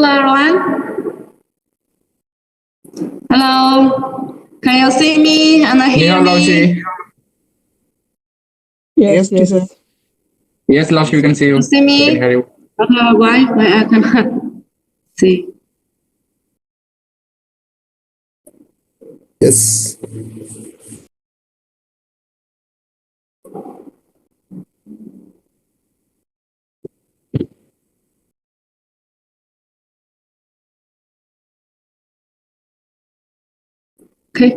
Hello, everyone. Hello. Can you see me and hear me? Yes, teacher. Yes, Lashi, we can see you. You see me? We can hear you. Okay, why I cannot see? Yes. Okay.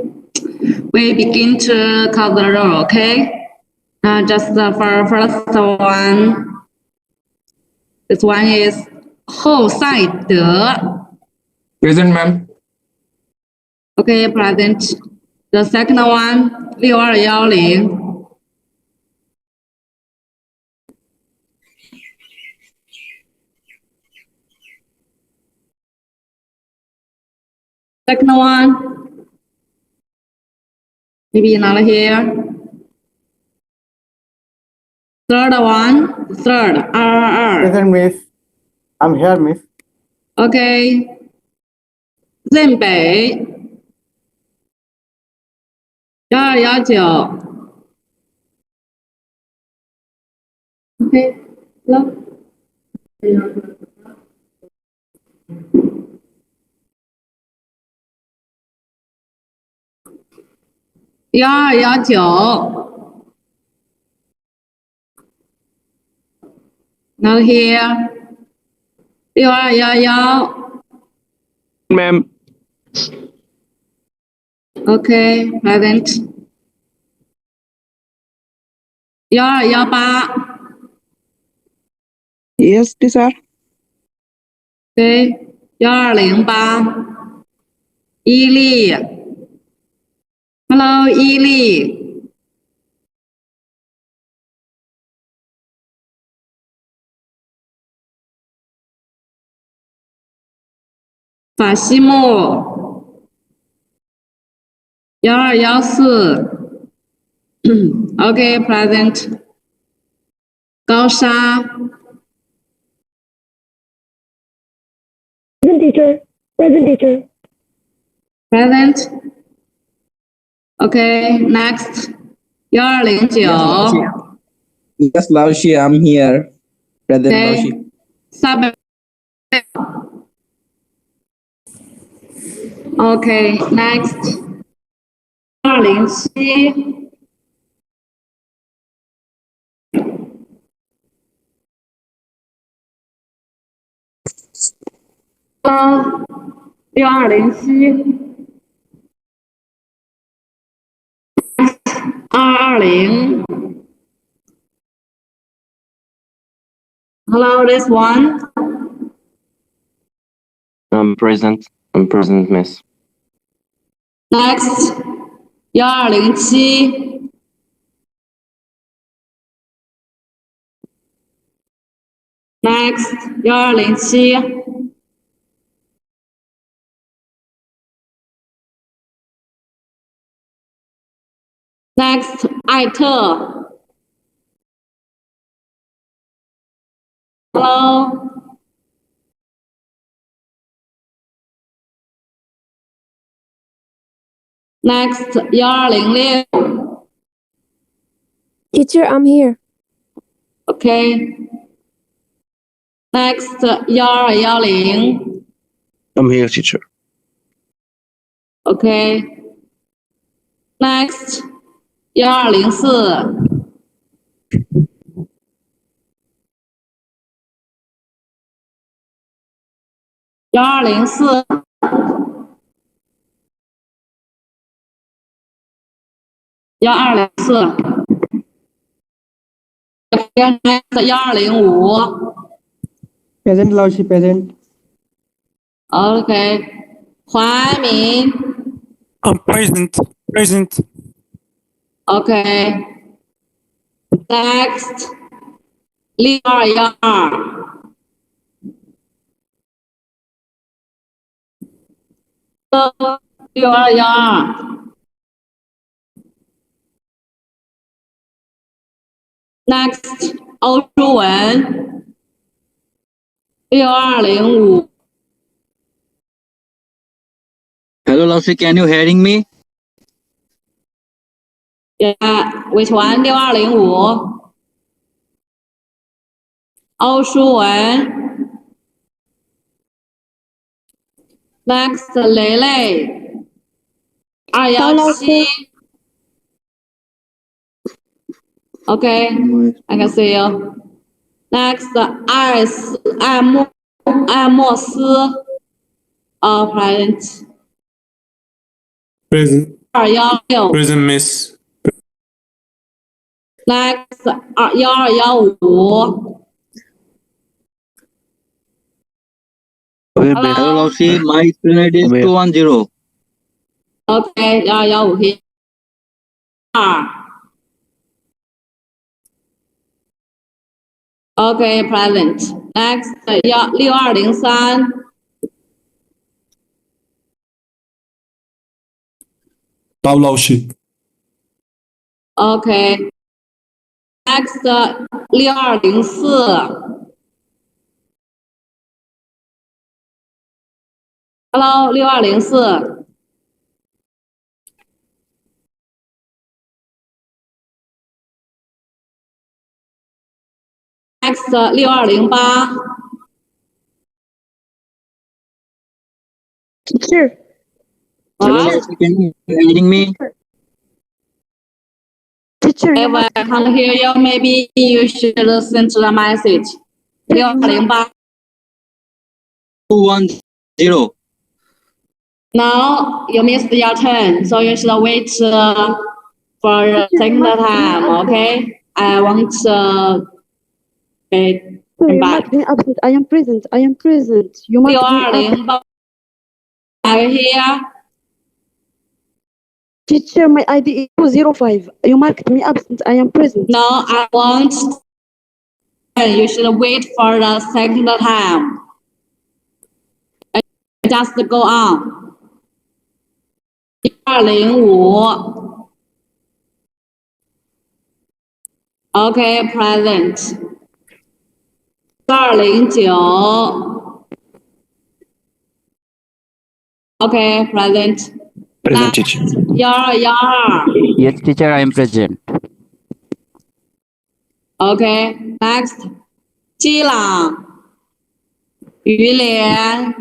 We begin to count the row, okay? Just for first one. This one is 后赛德. Present, ma'am. Okay, present. The second one, 6210. Second one, maybe not here. Third one, third, R. Present, miss. I'm here, miss. Okay. 任北1219 OK 了1219 Not here 6211 Ma'am. OK present 1218 Yes, teacher. OK 1208伊利 Hello 伊利法西木1214 OK present 高沙 Present teacher. Present teacher. present OK next 1209 Yes, Laushi, I'm here. Present, OK Laushi. 300 OK next 2076207 220 Hello this one I'm present, miss. next 1207 next 1207 next 艾特 Hello next 1206 Teacher, I'm here. OK next 1210 I'm here, teacher. OK next 1204 1204 1204 next 1205 Present, Laushi, present. OK 怀民 I'm present. Present. OK next 6212 6212 next 欧洲文6205 Hello, 老师 can you hearing me? Yeah, which one? 6205。欧舒文。Next， 雷雷。217。Okay, I can see you. Next， 艾莫斯。Present。 Present. 216。 Present, Miss. Next， 1215。 Okay, Hello. Hello, 老师 my screen ID is 210. Okay， 1215可以。Okay, present. Next， 6203。 Tav Laushi. Okay. Next， 6204。 Hello， 6204。 Next， 6208。 Teacher, Hello, What? 老师 can you hearing me? teacher, If I can't hear you, maybe you should send the message. 6208。 210. Now you missed your turn, so you should wait for the second time. Okay? I want okay, Sir, come you back. marked me absent. I am present. I am present. You marked me absent. 6208. Are you here? Teacher, my ID is 205. You marked me absent. I am present. No, I want. You should wait for the second time. Just go on. 205. Okay, present. 209. Okay, present. Present, teacher. 1212. Yes, teacher, I am present. Okay, next. 基朗、于连、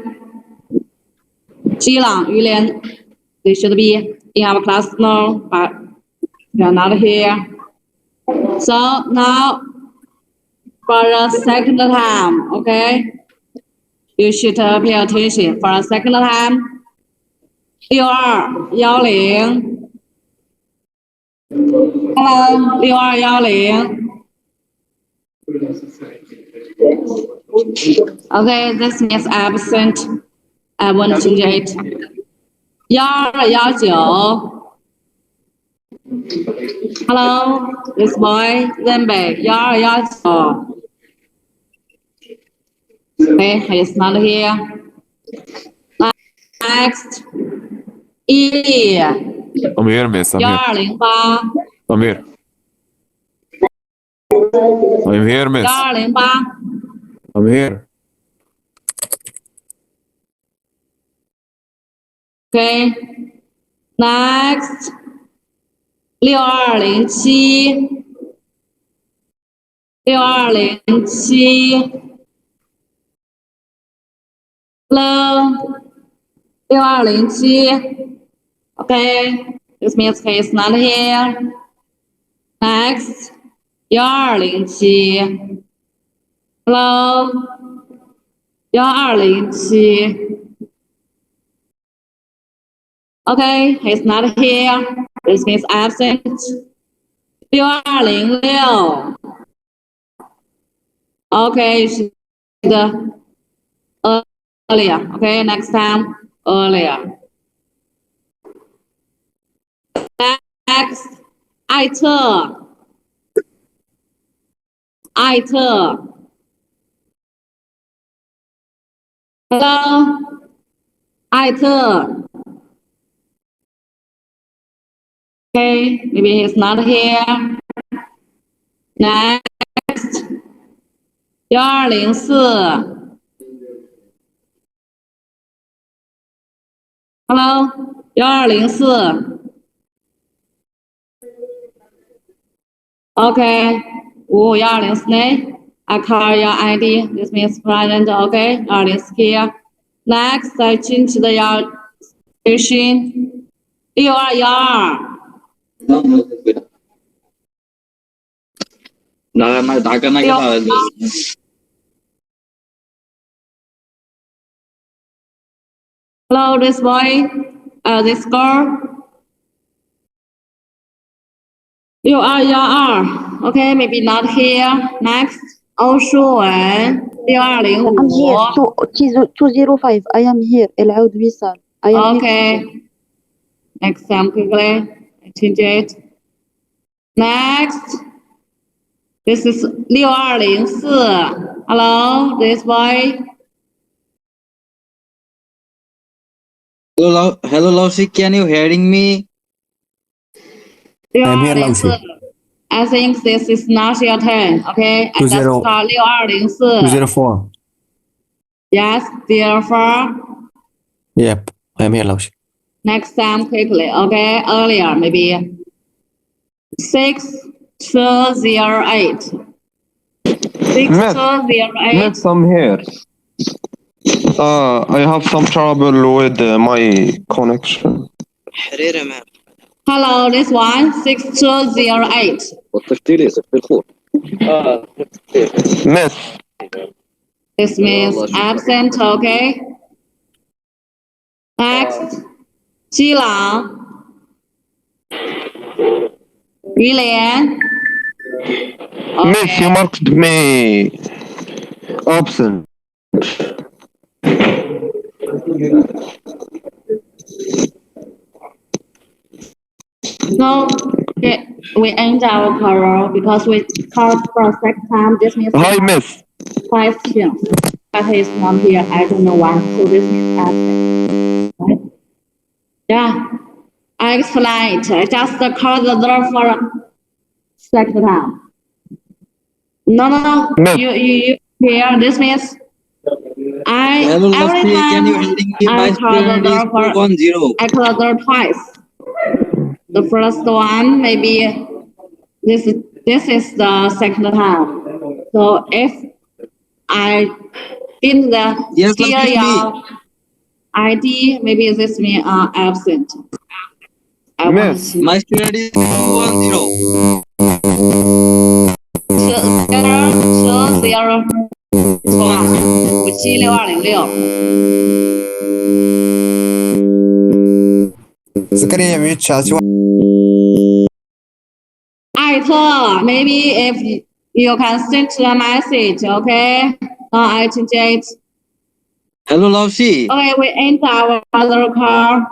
基朗、于连 they should be in our class now, but they are not here. So now for the second time, okay? You should pay attention for the second time. 6210. Hello, 6210. Okay, this means absent. I want to change it. 1219. Hello, this boy, Zenbei. 1219. Okay, he's not here. Next. 伊利 I'm here, miss. I'm here. 1208. I'm here. I'm here, miss. 1208. I'm here. Okay. Next. 6207. 6207. Hello. 6207. Okay. This means he is not here. Next. 1207. Hello. 1207. Okay, he's not here. This means absent. 6206. Okay, you should earlier. Okay, next time earlier. Next, 艾特 Hello, 艾特 Okay, maybe he's not here. Next, 1204. Hello，1204。Okay， 1204呢 ？I call your ID. This means present. Okay， 1204 here. Next， I change the your station. 6212。打个那个。Hello, this boy, this girl. 6212. Okay, maybe not here. Next, 欧舒文 I'm here. 6205. 205. I am here. العود وصال. I am Okay. here. Next time quickly. I change it. Next. This is 6204. Hello, this boy. Hello, Laushi, can you hearing me? I'm here, 6204. I think this is not your turn. Okay, I just 20 call 6204. 204. Yes, therefore. Yep. I'm here, Laushi. Next time quickly. Okay, earlier maybe. 6208. 6208. I'm here. I have some trouble with my connection. Hello, this one 6208. Miss, This means absent. Okay. Next, 基朗 于连 Miss, you marked me absent. No, okay, we end our call because we called for a second time. This means Hi, Miss. question. But he's not here. I don't know why. So this means absent. Right? Yeah. I explain it. I just call the door for a second time. No. No. You here. This means Hello, every Laushi, can you time hearing me? I My call the student is door for 210. I call the door twice. The first one maybe this is the second time. So if I didn't Yes, hear Laushi, your ID, maybe this means absent. I want Miss. to My student is 210. 2-0错吧？576206。 Скорее, ведь сейчас.艾特 maybe if you can send a message, okay? I change it. Hello, Laushi. Okay, we enter our other call.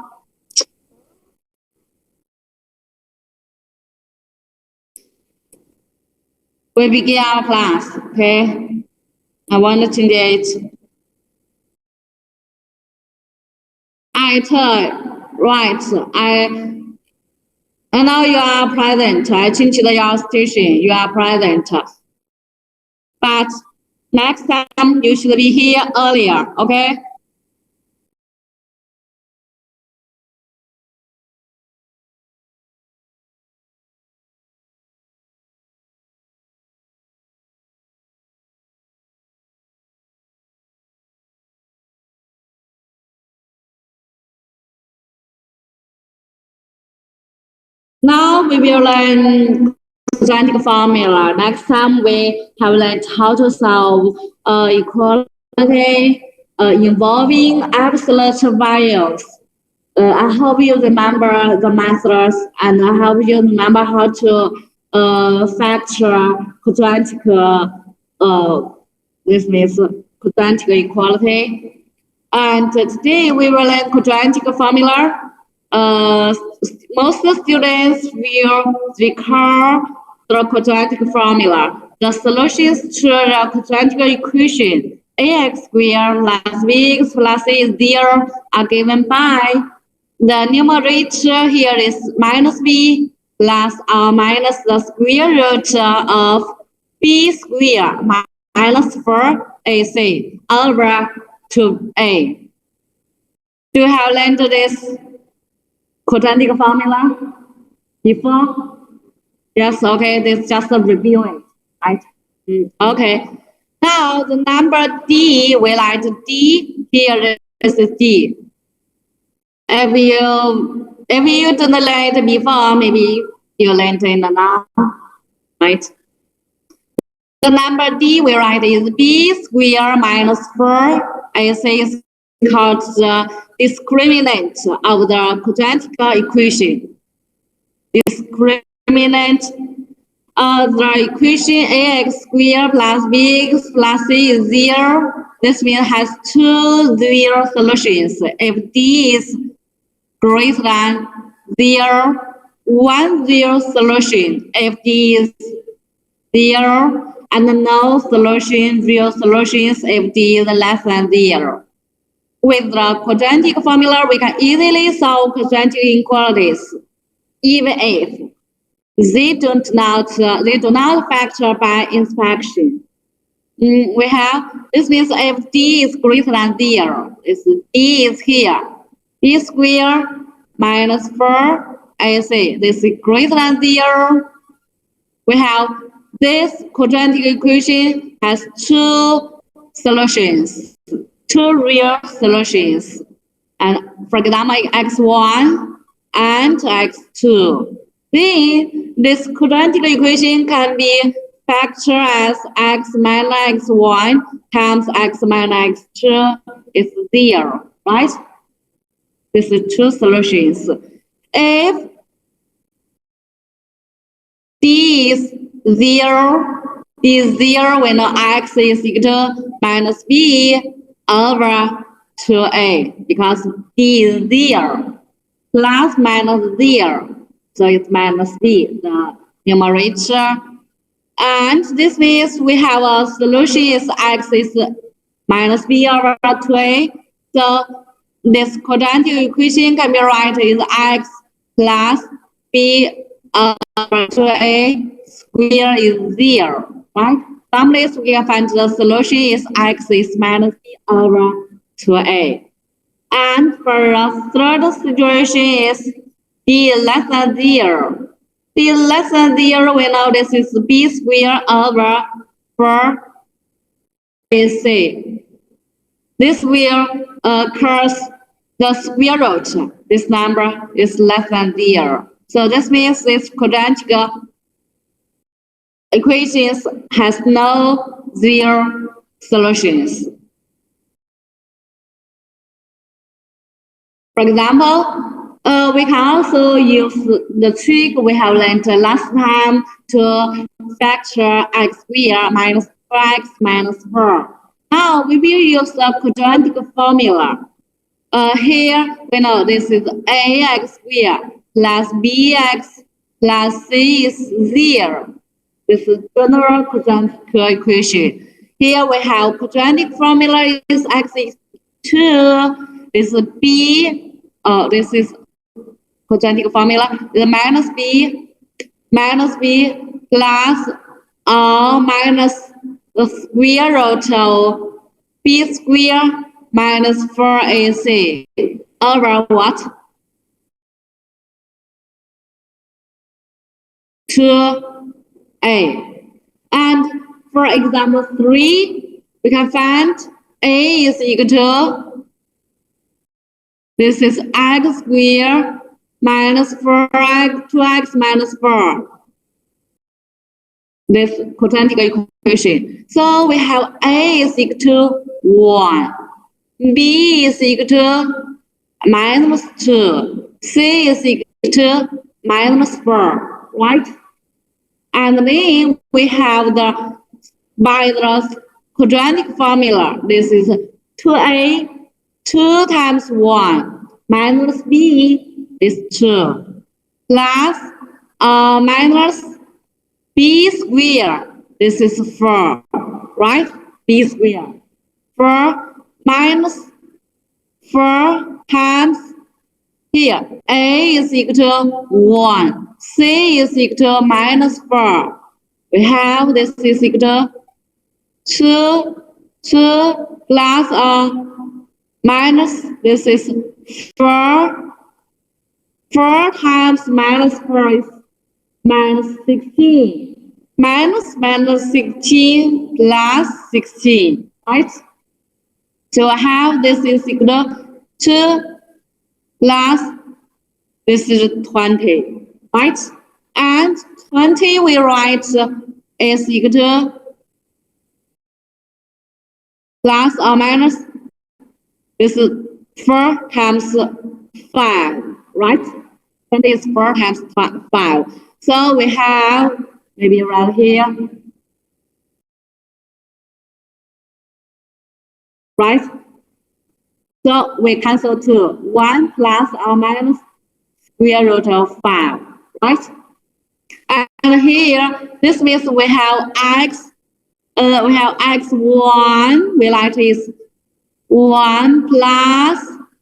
We begin our class, okay? I want to change it. Right. And now you are present. I changed your station. You are present. But next time you should be here earlier, okay? Now we will learn quadratic formula. Next time we have learned how to solve equality involving absolute values. I hope you remember the methods, and I hope you remember how to factor quadratic. This means quadratic equality. And today we will learn quadratic formula. Most students will recall the quadratic formula. The solutions to the quadratic equation ax squared plus bx plus c 0 are given by the numerator here is minus b plus or minus the square root of b squared minus 4ac over 2a. Do you have learned this quadratic formula before? Yes, okay, this is just a review, right? Okay. Now the number D, we write D, here this is D. If you don't learn it before, maybe you learned it now, right? The number D we write is B squared minus 4AC is called the discriminant of the quadratic equation. Discriminant of the equation ax squared plus bx plus c is 0. This means has two zero solutions. If D is greater than 0, 1 0 solution. If D is 0 and no solution, real solutions if D is less than 0. With the quadratic formula, we can easily solve quadratic inequalities, even if they do not factor by inspection. We have, this means if D is greater than 0, D is here. B squared minus 4AC, this is greater than 0. We have this quadratic equation has two solutions, two real solutions. And for example, x1 and x2. Then this quadratic equation can be factored as x minus x1 times x minus x2 is 0, right? This is two solutions. If D is 0, we know x is equal to minus b over 2a because D is 0 plus minus 0. So it's minus b, the numerator. And this means we have a solution is x is minus b over 2a. So this quadratic equation can be written as x plus b over 2a square is 0, right? From this, we can find the solution is x is minus b over 2a. And for the third situation is b less than 0. B less than 0, we know this is b squared over 4ac. This will occurs the square root. This number is less than 0. So this means this quadratic equations has no zero solutions. For example, we can also use the trick we have learned last time to factor x squared minus 4x minus 4. Now we will use the quadratic formula. Here we know this is ax squared plus bx plus c is 0. This is general quadratic equation. Here we have quadratic formula is x is 2. This is b. This is quadratic formula. The minus b plus or minus the square root of b squared minus 4ac over what? 2a. And for example 3, we can find a is equal to, this is x squared minus 4x, 2x minus 4. This quadratic equation. So we have a is equal to 1. B is equal to minus 2. C is equal to minus 4, right? And then we have the, by the quadratic formula, this is 2a, 2 times 1, minus b is 2, plus minus b squared, this is 4, right? B squared. 4 minus 4 times here, a is equal to 1, c is equal to minus 4. We have this is equal to 2 plus minus, this is 4 times minus 4 is minus 16. Minus 16 plus 16, right? So I have this is equal to 2 plus this is 20, right? And 20 we write is equal to plus or minus this is 4 times 5, right? 20 is 4 times 5. So we have maybe right here, right? So we cancel 2. 1 plus or minus square root of 5, right? And here, this means we have x1, we like is 1 plus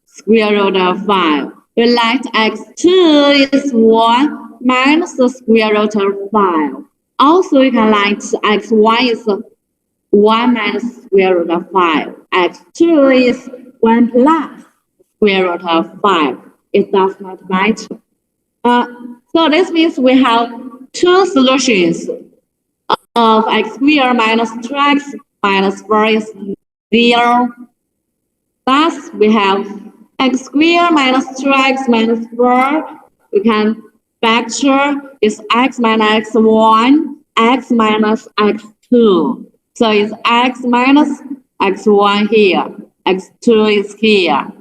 square root of 5. We like x2 is 1 minus the square root of 5. Also, you can write x1 is 1 minus square root of 5. x2 is 1 plus square root of 5. It does not matter. So this means we have two solutions of x squared minus 2x minus 4 is 0. Thus, we have x squared minus 2x minus 4. We can factor is x minus x1, x minus x2. So it's x minus x1 here, x2 is here.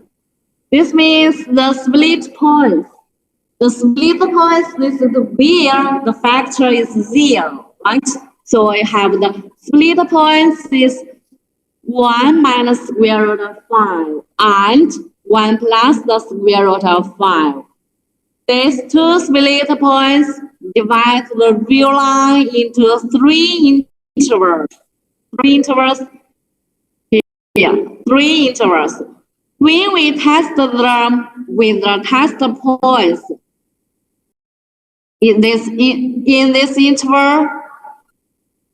This means the split points. The split points, this is where the factor is 0, right? So I have the split points is 1 minus square root of 5 and 1 plus the square root of 5. These two split points divide the real line into 3 intervals. 3 intervals here, 3 intervals. When we test them with the test points, in this interval,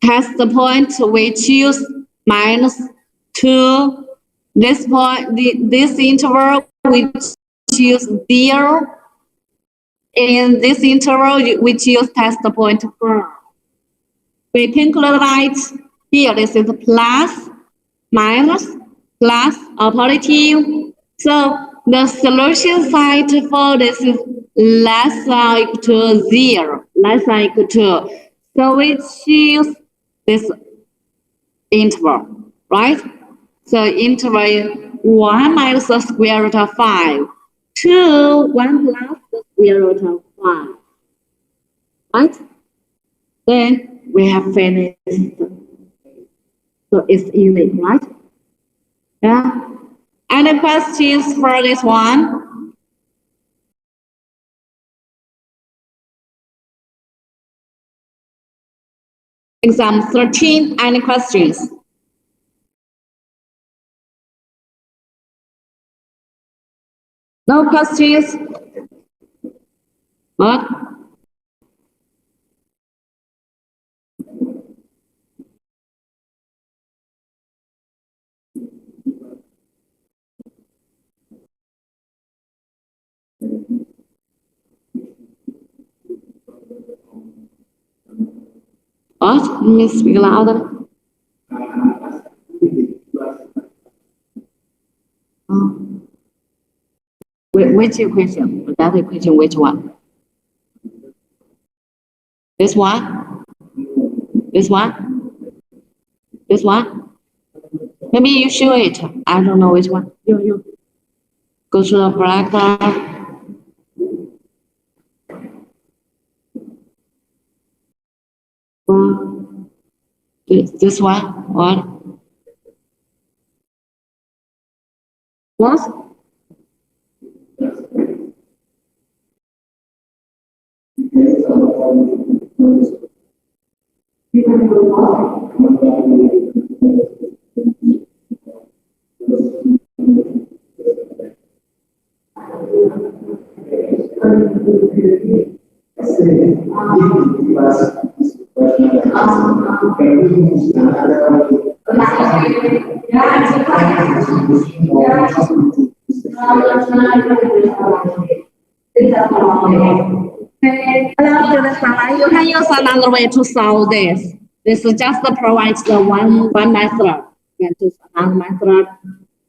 test point we choose minus 2. This point, this interval we choose 0. In this interval, we choose test point 4. We conclude right here. This is plus, minus, plus, or positive. So the solution side for this is less than or equal to 0, less than or equal to. So we choose this interval, right? So interval 1 minus the square root of 5 to 1 plus the square root of 5, right? Then we have finished. So it's easy, right? Yeah. Any questions for this one? Exam 13, any questions? No questions? What? What? Let me speak louder. Oh. Which equation? That equation, which one? This one? This one? This one? Maybe you show it. I don't know which one. You. Go to the bracket. This one? What? What? You can use another way to solve this. This is just provides the one method. You can choose another method.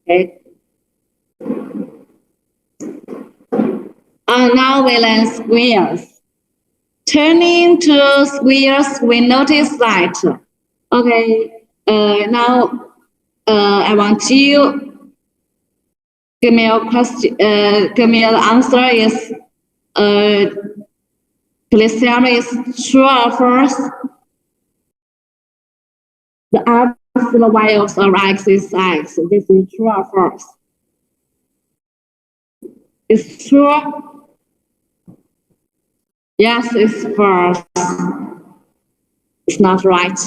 Okay. And now we learn squares. Turning to squares, we notice that. Okay. Now I want you give me a question. Give me the answer is. Please tell me is true or false. The absolute values of x is x. This is true or false. It's true. Yes, it's false. It's not right.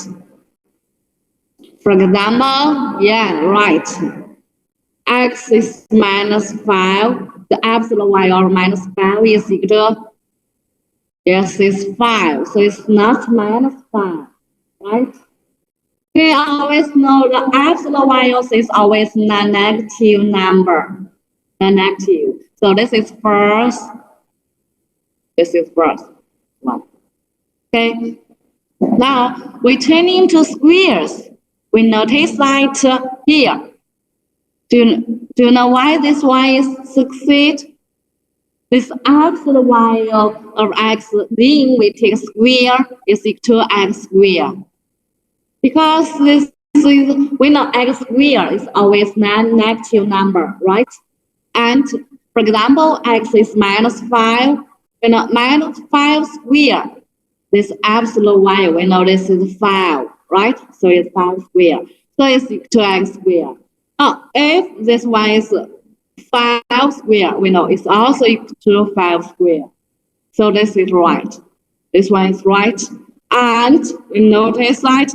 For example, yeah, right. X is minus 5. The absolute value of minus 5 is equal to, yes, it's 5. So it's not minus 5, right? We always know the absolute values is always non-negative number. Non-negative. So this is first. This is first one. Okay. Now we turn into squares. We notice that here. Do you know why this one is succeed? This absolute value of x being we take square is equal to x square. Because this is, we know x square is always non-negative number, right? And for example, x is minus 5. We know minus 5 square. This absolute value, we know this is 5, right? So it's 5 square. So it's equal to x square. Oh, if this one is 5 square, we know it's also equal to 5 square. So this is right. This one is right. And we notice that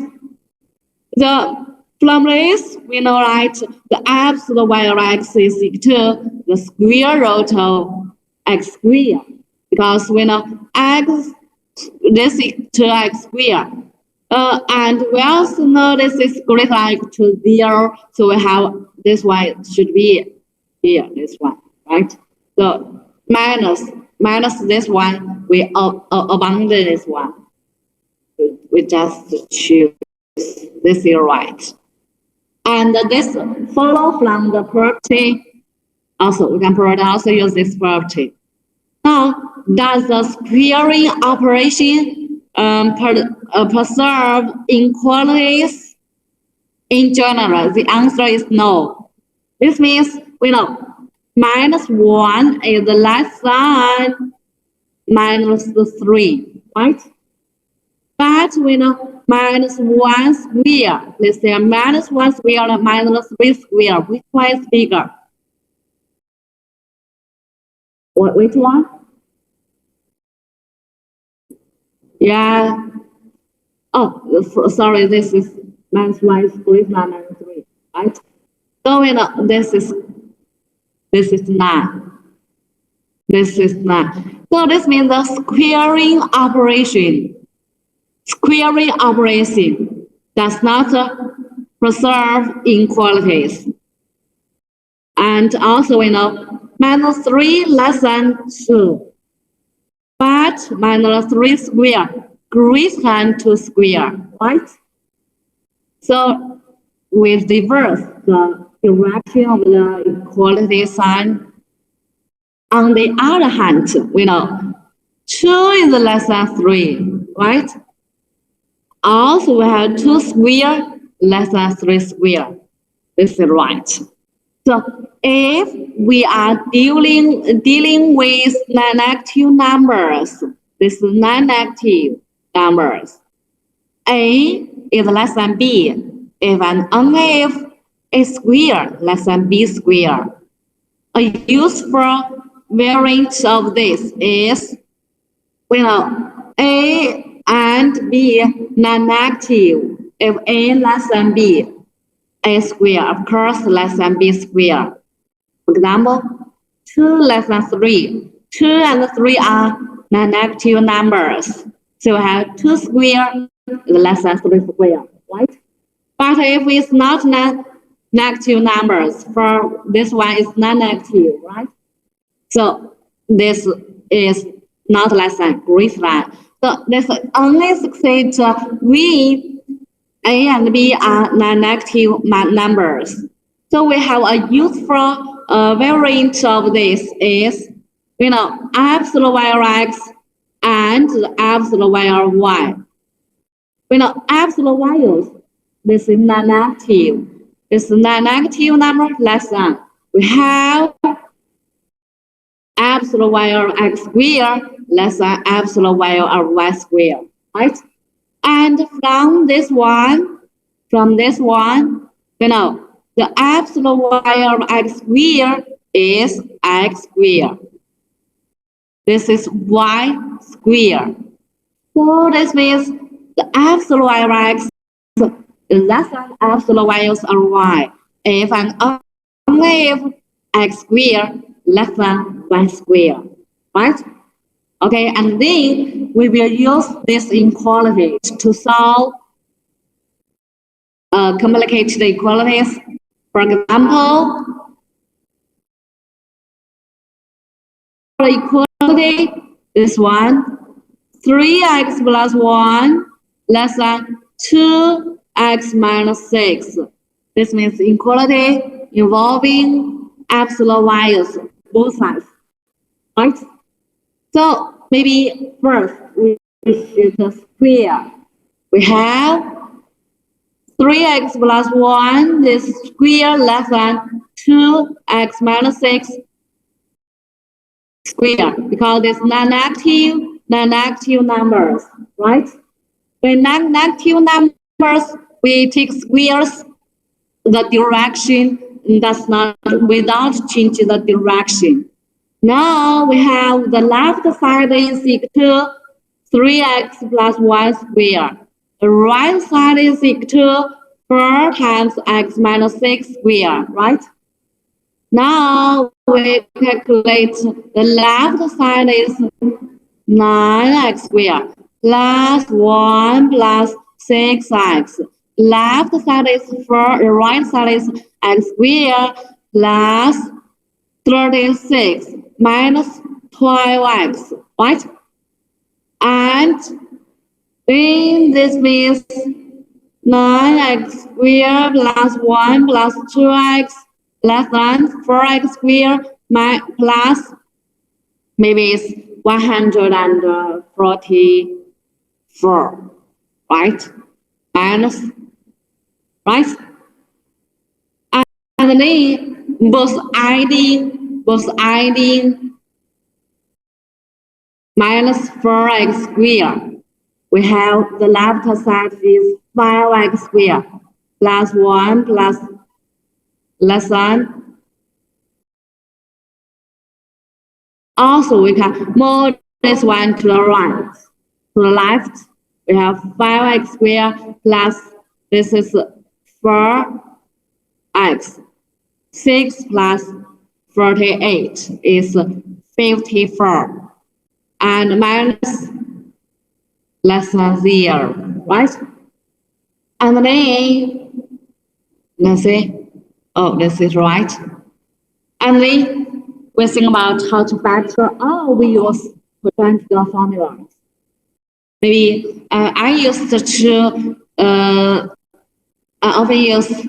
the formula is, we know that the absolute value of x is equal to the square root of x square. Because we know x, this is equal to x square. And we also know this is greater than or equal to 0. So we have this one should be here, this one, right? So minus this one, we abandon this one. We just choose this is right. And this follow from the property. Also, we can also use this property. Now, does the squaring operation preserve inequalities? In general, the answer is no. This means we know minus 1 is less than minus 3, right? But we know minus 1 square. Let's say minus 1 square and minus 3 square. Which one is bigger? Which one? Yeah. Oh, sorry, this is minus 1 is greater than minus 3, right? So we know this is 9. This is 9. So this means the squaring operation does not preserve inequalities. And also we know minus 3 less than 2. But minus 3 square greater than 2 square, right? So we reverse the direction of the equality sign. On the other hand, we know 2 is less than 3, right? Also, we have 2 square less than 3 square. This is right. So if we are dealing with non-negative numbers, this is non-negative numbers. A is less than B, if and only if A square less than B square. A useful variant of this is, we know A and B non-negative. If A less than B, A square, of course, less than B square. For example, 2 less than 3. 2 and 3 are non-negative numbers. So we have 2 square is less than 3 square, right? But if it's not negative numbers. For this one is non-negative, right? So this is not less than, greater than. So this only succeeds we A and B are non-negative numbers. So we have a useful variant of this is, absolute value x and the absolute value y. Absolute values, this is non-negative. This non-negative number less than. We have absolute value of x squared less than absolute value of y squared, right? And from this one, the absolute value of x squared is x squared. This is y squared. So this means the absolute value of x is less than absolute values of y. If and only if x squared less than y squared, right? Okay, and then we will use this inequality to solve complicated equalities. For example, for equality, this one, 3x plus 1 less than 2x minus 6. This means equality involving absolute values, both sides, right? So maybe first we should square. We have 3x plus 1, this square less than 2x minus 6 square, because it's non-negative numbers, right? When non-negative numbers, we take squares, the direction does not, without changing the direction. Now we have the left side is equal to 3x plus 1 squared. The right side is equal to 4 times x minus 6 squared, right? Now we calculate the left side is 9x squared plus 1 plus 6x. Left side is 4, the right side is x squared plus 36 minus 12x, right? And then this means 9x squared plus 1 plus 2x less than 4x squared plus maybe it's 144, right? Minus, right? And then both adding minus 4x squared. We have the left side is 5x squared plus 1 plus less than. Also, we can move this one to the right. To the left, we have 5x squared plus this is 4x. 6 plus 48 is 54. And minus less than 0, right? And then, let's see. Oh, this is right. And then we think about how to factor. Oh, we use quadratic formula. Maybe I used to I often use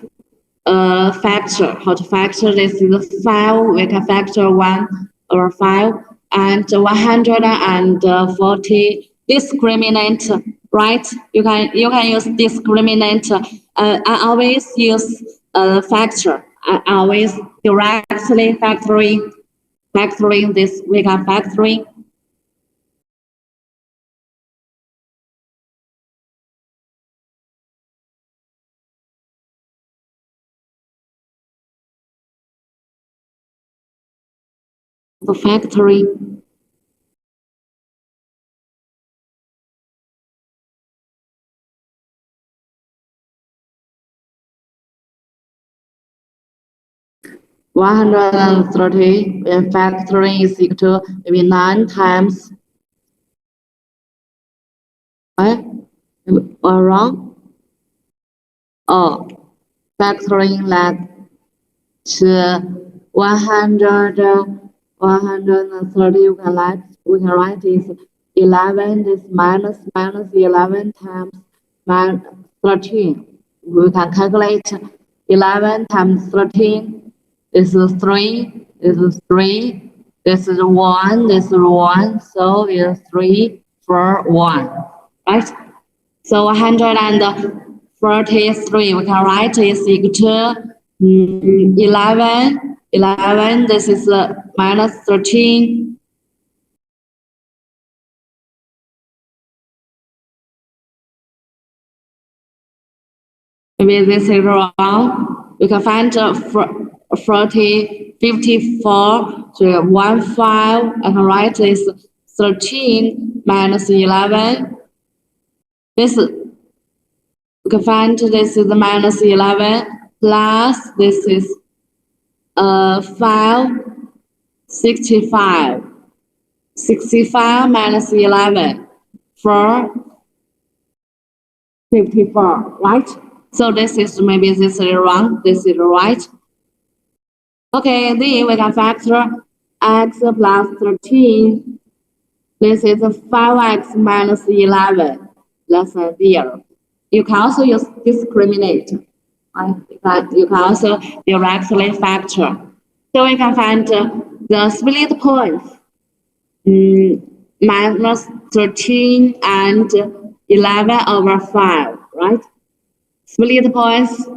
factor. How to factor this is 5. We can factor 1 over 5 and 140 discriminant. Right? You can use discriminant. I always use factor. I always directly factoring this. We can factoring. The factoring. (130) and factoring is equal to maybe 9 times. Or wrong? Oh, factoring like 是 130. We can write is 11 is minus 11 times minus 13. We can calculate 11 times 13 is 3. This is 3. This is 1. This is 1. So it's 3, 4, 1. Right? So 143 we can write is equal to 11. 11. This is minus 13. Maybe this is wrong. We can find 40, 54, so 1, 5. I can write is 13 minus 11. This we can find this is minus 11 plus this is 5, 65. 65 minus 11, 4, 54, right? So this is maybe this is wrong, this is right. Okay, then we can factor x plus 13. This is 5x minus 11 less than 0. You can also use discriminate. Right? You can also directly factor. So we can find the split points. Minus 13 and 11 over 5, right? Split points.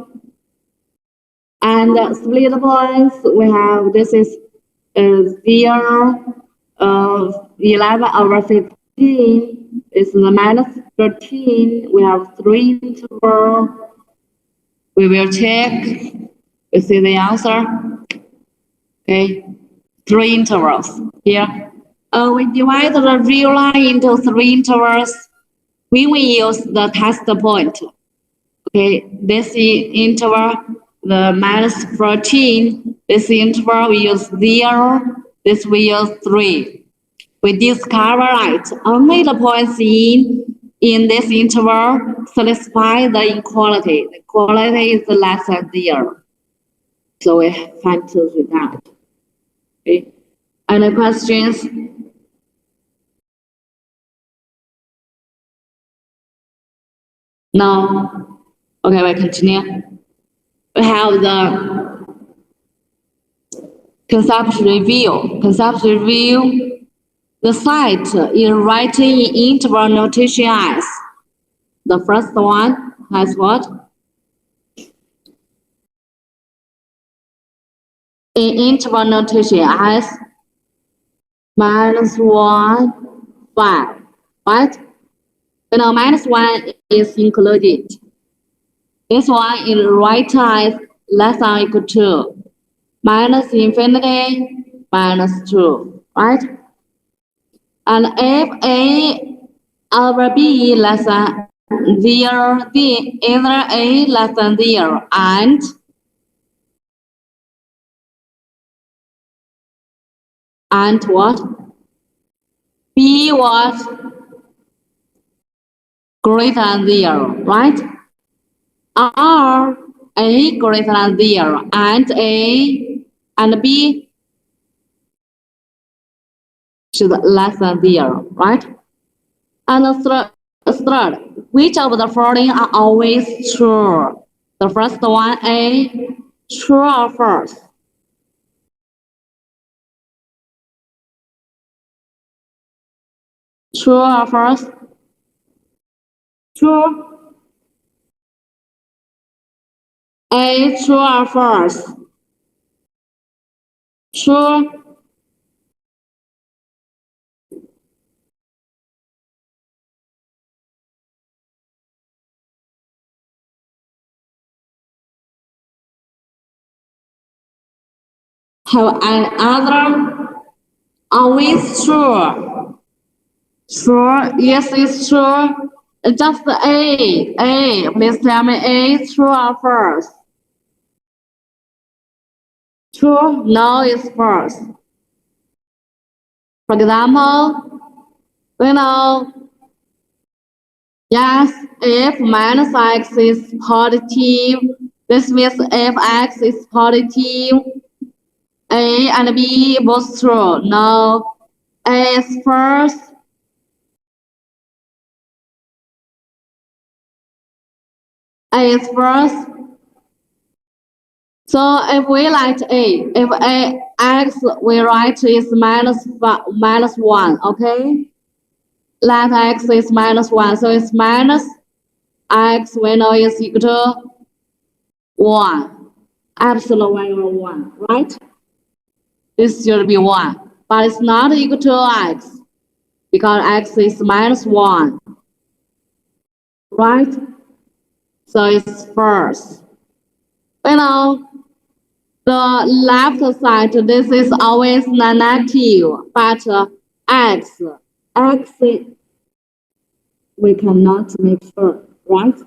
And split points, we have this is 0, 11 over 15 is the minus 13. We have 3 intervals. We will check. We see the answer. Okay, 3 intervals here. We divide the real line into 3 intervals. We will use the test point. Okay, this interval, the minus 14. This interval we use 0. This we use 3. We discover that only the points in this interval satisfy the equality. The equality is less than 0. So we find the result. Okay. Any questions? No. Okay, we continue. We have the concept review. Concept review. The site is writing in interval notation as. The first one has what? In interval notation as -1, 5, right? You know, -1 is included. This one is right as less than or equal to minus infinity minus 2, right? And if A over B less than 0, then either A less than 0 and what? B was greater than 0, right? Or A greater than 0 and A and B should less than 0, right? And the third, which of the following are always true? The first one, A, true or false? True or false? True. A, true or false? True. Have another always true. True, yes, it's true. Just A. Please tell me A, true or false? True, no, it's false. For example, we know, yes, if minus x is positive, This means if x is positive, A and B both true. No, A is first. A is first. So if we write A, if A x we write is minus 1, okay? Let x is minus 1, so it's minus x we know is equal to 1. Absolute value of 1, right? This should be 1, but it's not equal to x because x is minus 1, right? So it's first. You know, the left side, this is always non-negative, but x, we cannot make sure, right?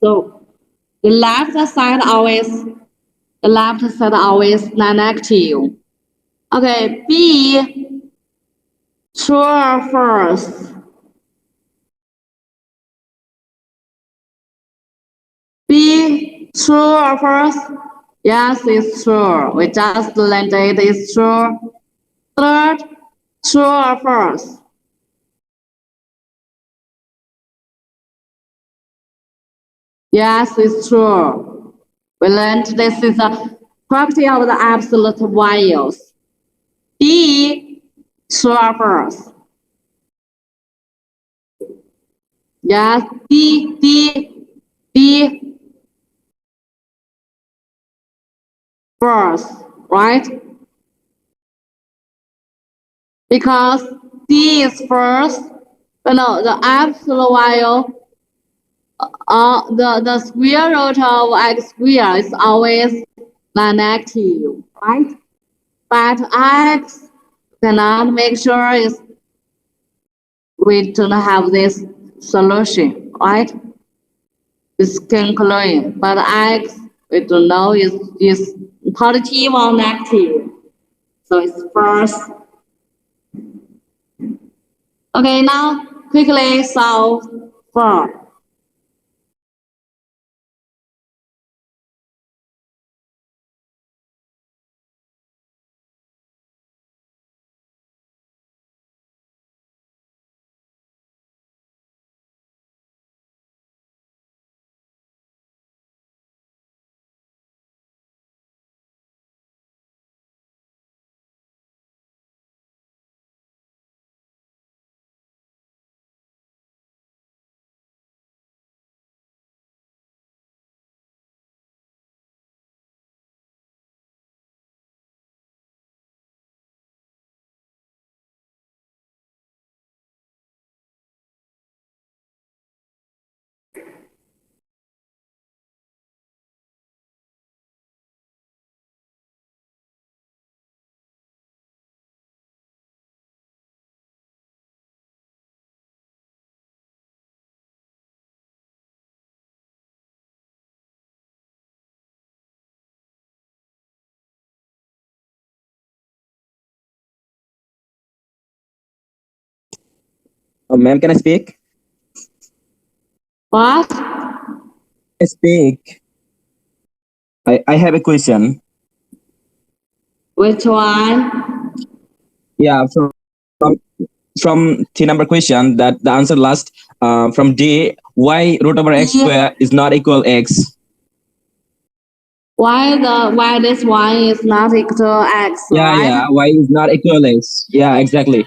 So the left side always non-negative. Okay, B, true first. B, true or false? Yes, it's true. We just learned it is true. Third, true or false? Yes, it's true. We learned this is a property of the absolute values. D, true or false? Yes, D, false, right? Because D is first, but no, the absolute value, the square root of x squared is always non-negative, right? But x cannot make sure is we don't have this solution, right? This conclusion, but x we don't know is positive or negative, so it's first. Okay, now quickly solve for. Ma'am, can I speak? What? Speak. I have a question. Which one? Yeah, from the number question that the answer last from D, why root over x square is not equal x? Why this one is not equal to x, right? Yeah, why is not equal x? Yeah, exactly.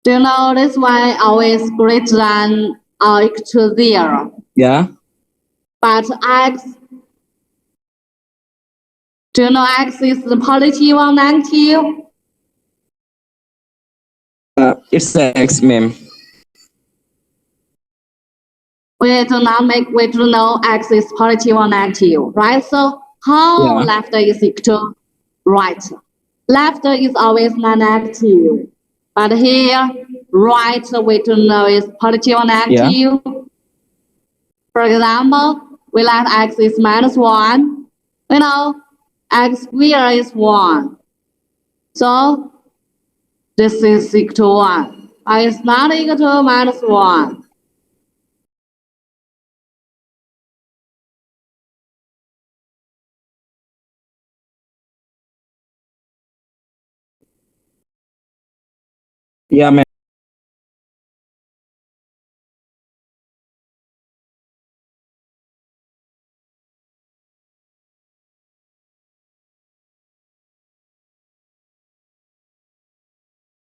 Do you know this one always greater than or equal to 0? Yeah. But x, do you know x is positive or negative? It's x, ma'am. We do know x is positive or negative, right? So how Yeah. left is equal to right? Left is always non-negative. But here, right, we don't know is positive or negative. For example, we let x is minus 1. You know, x squared is 1. So this is equal to 1. But it's not equal to minus 1. Yeah, ma'am.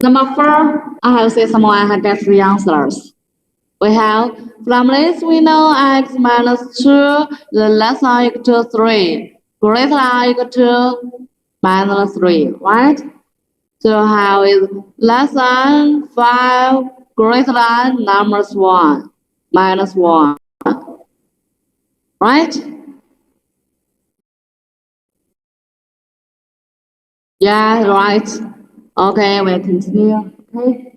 Number 4, I have said someone has guessed the answers. We have, from this we know x minus 2 is less than or equal to 3, greater than or equal to minus 3, right? So how is less than 5, greater than numbers 1, minus 1, right? Yeah, right. Okay, we'll continue. Okay.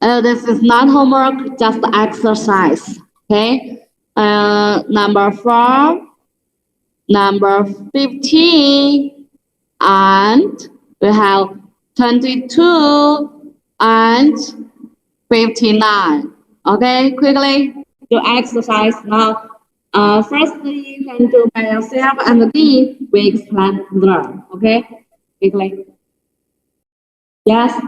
This is not homework, just exercise. Okay. Number 4, number 15, and we have 22 and 59. Okay, quickly do exercise now. First you can do by yourself, and then we explain together. Okay, quickly. Yes.